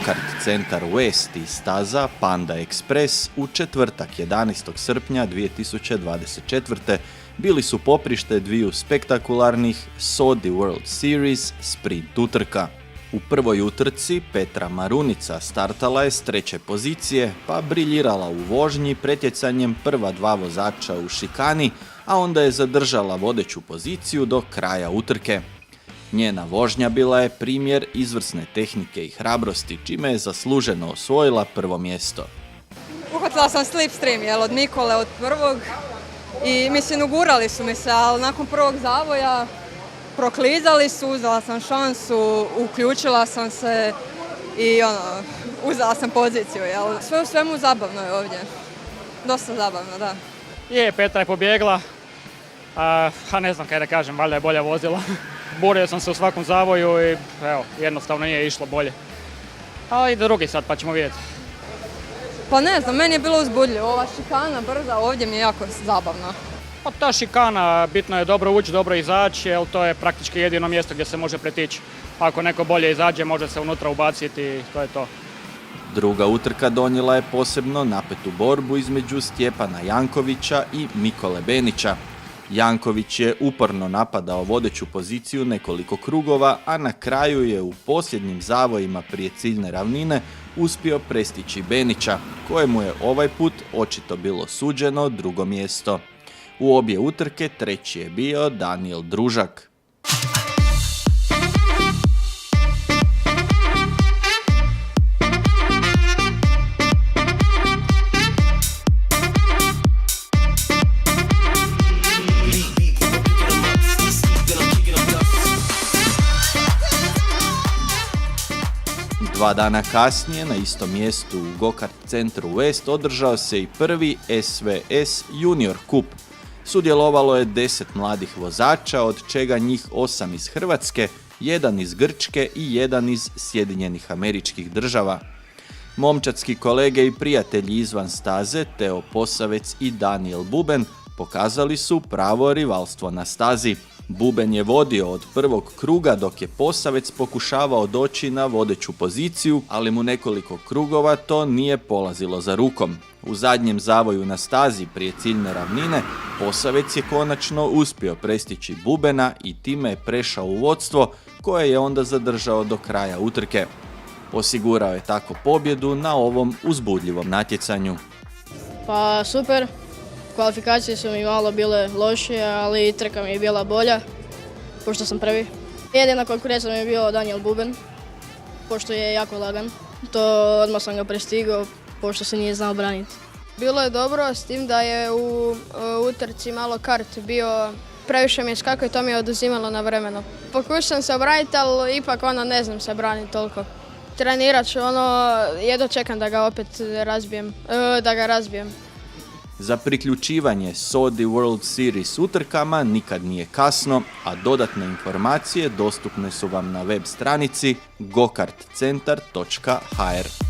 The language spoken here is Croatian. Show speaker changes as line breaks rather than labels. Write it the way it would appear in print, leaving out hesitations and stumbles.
Go-kart centar West i staza Panda Express u četvrtak 11. srpnja 2024. bili su poprište dviju spektakularnih Sodi World Series sprint utrka. U prvoj utrci Petra Marunica startala je s treće pozicije, pa briljirala u vožnji pretjecanjem prva dva vozača u šikani, a onda je zadržala vodeću poziciju do kraja utrke. Njena vožnja bila je primjer izvrsne tehnike i hrabrosti, čime je zasluženo osvojila prvo mjesto.
Uhvatila sam slipstream od Mikole od prvog i ugurali su mi se, ali nakon prvog zavoja proklizali su, uzela sam šansu, uključila sam se i uzela sam poziciju. Sve u svemu zabavno je ovdje. Dosta zabavno, da.
Petra je pobjegla, a ne znam kaj da kažem, valjda je bolje vozila. Borio sam se u svakom zavoju i jednostavno nije išlo bolje. Ali i drugi sad, pa ćemo vidjeti.
Pa ne znam, meni je bilo uzbudljivo. Ova šikana brza ovdje mi je jako zabavna.
Pa ta šikana, bitno je dobro ući, dobro izaći, jer to je praktički jedino mjesto gdje se može pretići. Ako neko bolje izađe, može se unutra ubaciti i to je to.
Druga utrka donijela je posebno napetu borbu između Stjepana Jankovića i Mikole Benića. Janković je uporno napadao vodeću poziciju nekoliko krugova, a na kraju je u posljednjim zavojima prije ciljne ravnine uspio prestići Benića, kojemu je ovaj put očito bilo suđeno drugo mjesto. U obje utrke treći je bio Daniel Družak. Dva dana kasnije na istom mjestu u Go-kart centru West održao se i prvi SVS Junior Cup. Sudjelovalo je 10 mladih vozača, od čega njih 8 iz Hrvatske, 1 iz Grčke i 1 iz Sjedinjenih Američkih Država. Momčadski kolege i prijatelji izvan staze, Teo Posavec i Daniel Buben, pokazali su pravo rivalstvo na stazi. Buben je vodio od prvog kruga dok je Posavec pokušavao doći na vodeću poziciju, ali mu nekoliko krugova to nije polazilo za rukom. U zadnjem zavoju na stazi prije ciljne ravnine Posavec je konačno uspio prestići Bubena i time je prešao u vodstvo koje je onda zadržao do kraja utrke. Osigurao je tako pobjedu na ovom uzbudljivom natjecanju.
Pa super. Kvalifikacije su mi malo bile lošije, ali trka mi je bila bolja, pošto sam prvi. Jedina konkurencija mi je bio Daniel Buben, pošto je jako lagan. To odmah sam ga prestigao, pošto se nije znao braniti.
Bilo je dobro, s tim da je u utrci malo kart bio, previše mi je skakao i to mi je oduzimalo na vremenu. Pokušao sam se obraniti, ali ipak ne znam se braniti toliko. Trenirat ću, jedno čekam da ga opet razbijem,
Za priključivanje Sodi World Series utrkama nikad nije kasno, a dodatne informacije dostupne su vam na web stranici gokartcentar.hr.